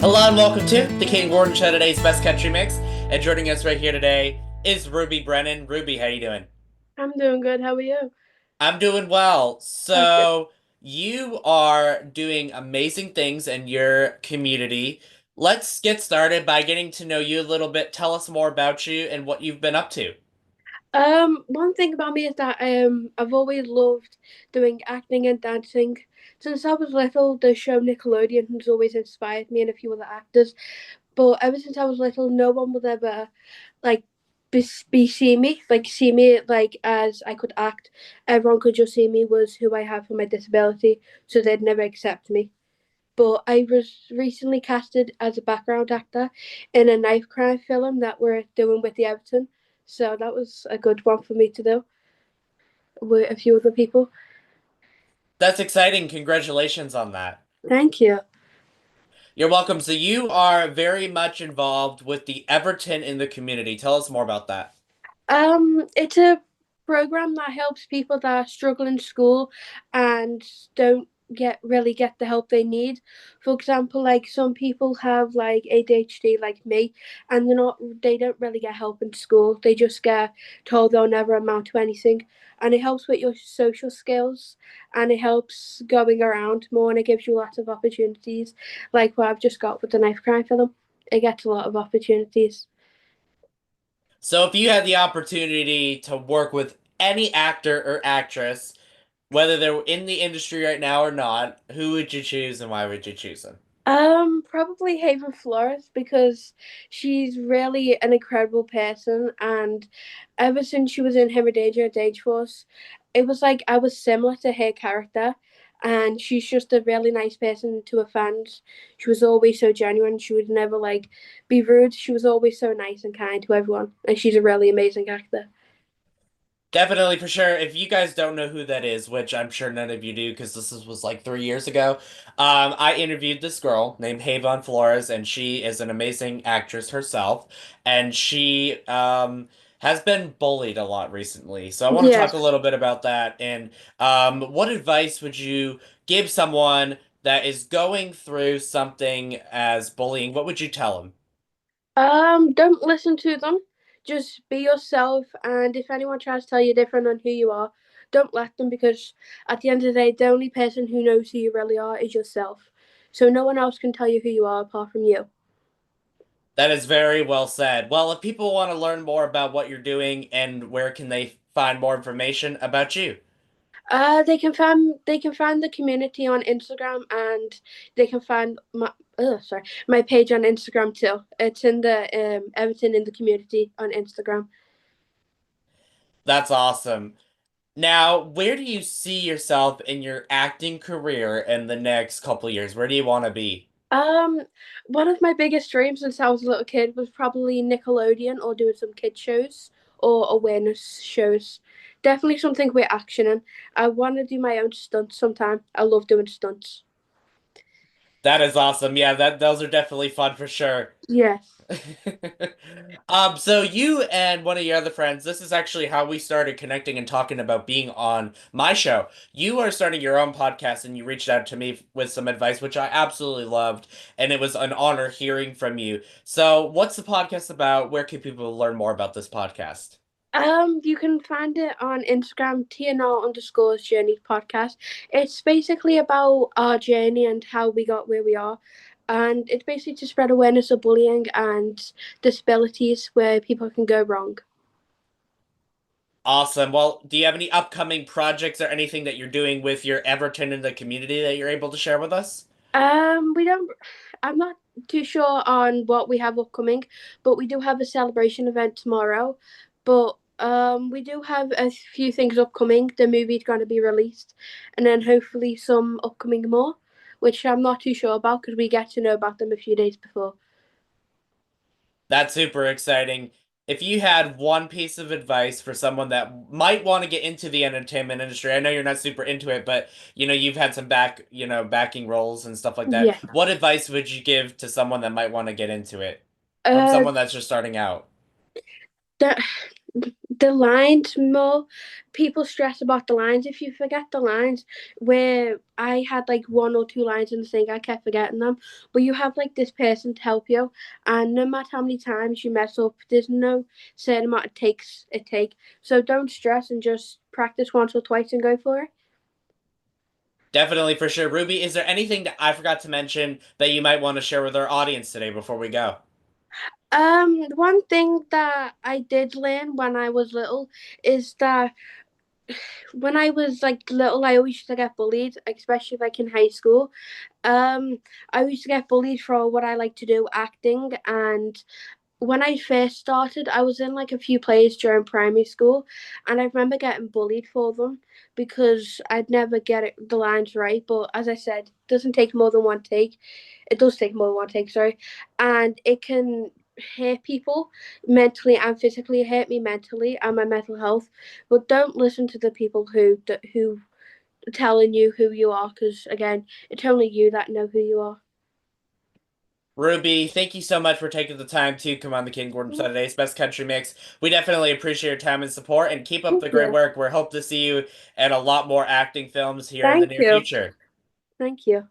Hello and welcome to the Kayden Show, today's best country mix. And joining us right here today is Ruby Brennan. Ruby, how you doing? I'm doing good. How are you? I'm doing well. That's good. So you are doing amazing things in your community. Let's get started by getting to know you a little bit. Tell us more about you and what you've been up to. One thing about me is that I've always loved doing acting and dancing. Since I was little, the show Nickelodeon has always inspired me and a few other actors. But ever since I was little, no one would ever like be see me like as I could act. Everyone could just see me was who I have for my disability, so they'd never accept me. But I was recently casted as a background actor in a knife crime film that we're doing with the Everton. So that was a good one for me to do with a few other people. That's exciting. Congratulations on that. Thank you. You're welcome. So you are very much involved with the Everton in the community. Tell us more about that. It's a program that helps people that struggle in school and don't get the help they need. For example, like some people have like ADHD like me, and they don't really get help in school. They just get told they'll never amount to anything. And it helps with your social skills, and it helps going around more, and it gives you lots of opportunities, like what I've just got with the knife crime film. It gets a lot of opportunities. So if you had the opportunity to work with any actor or actress, whether they're in the industry right now or not, who would you choose and why would you choose them? Probably Haven Flores because she's really an incredible person, and ever since she was in Him Danger at Dangerforce, Force, it was like I was similar to her character, and she's just a really nice person to her fans. She was always so genuine. She would never like be rude. She was always so nice and kind to everyone, and she's a really amazing actor. Definitely for sure. If you guys don't know who that is, which I'm sure none of you do because was like 3 years ago, I interviewed this girl named Havon Flores, and she is an amazing actress herself, and she has been bullied a lot recently. So I want to talk a Yes. little bit about that. And what advice would you give someone that is going through something as bullying? What would you tell them? Don't listen to them. Just be yourself, and if anyone tries to tell you different on who you are, don't let them because at the end of the day, the only person who knows who you really are is yourself. So no one else can tell you who you are apart from you. That is very well said. Well, if people want to learn more about what you're doing and where can they find more information about you? They can find the community on Instagram, and they can find my page on Instagram too. It's in the everything in the community on Instagram. That's awesome. Now, where do you see yourself in your acting career in the next couple of years? Where do you want to be? Um, One of my biggest dreams since I was a little kid was probably Nickelodeon or doing some kid shows or awareness shows. Definitely something with action in. I want to do my own stunts sometime. I love doing stunts. That is awesome. Yeah, that those are definitely fun for sure. Yes. So you and one of your other friends, this is actually how we started connecting and talking about being on my show. You are starting your own podcast and you reached out to me with some advice, which I absolutely loved, and it was an honor hearing from you. So, what's the podcast about? Where can people learn more about this podcast? You can find it on Instagram, TNR Journey podcast. It's basically about our journey and how we got where we are. And it's basically to spread awareness of bullying and disabilities where people can go wrong. Awesome. Well, do you have any upcoming projects or anything that you're doing with your Everton in the community that you're able to share with us? We don't. I'm not too sure on what we have upcoming, but we do have a celebration event tomorrow. But we do have a few things upcoming. The movie's going to be released, and then hopefully some upcoming more, which I'm not too sure about because we get to know about them a few days before. That's super exciting. If you had one piece of advice for someone that might want to get into the entertainment industry, I know you're not super into it, but you've had some backing roles and stuff like that. Yeah. What advice would you give to someone that might want to get into it from Uh, someone that's just starting out? that the lines more. People stress about the lines. If you forget the lines, where I had like one or two lines in the thing, I kept forgetting them. But you have like this person to help you, and no matter how many times you mess up, there's no certain amount of takes it take. So don't stress and just practice once or twice and go for it. Definitely for sure. Ruby, is there anything that I forgot to mention that you might want to share with our audience today before we go? One thing that I did learn when I was little is that when I was like little, I always used to get bullied, especially like in high school. Um, I used to get bullied for what I like to do, acting, and when I first started, I was in like a few plays during primary school, and I remember getting bullied for them because I'd never get the lines right. But as I said, it doesn't take more than one take. It does take more than one take, sorry, and it can hurt people mentally and physically. It hurt me mentally and my mental health. But don't listen to the people who are telling you who you are, because again, it's only you that know who you are. Ruby, thank you so much for taking the time to come on the King Gordon Saturday's Best Country Mix. We definitely appreciate your time and support and keep up Thank the great you. work. We hope to see you in a lot more acting films here in the Thank near you. future. Thank you.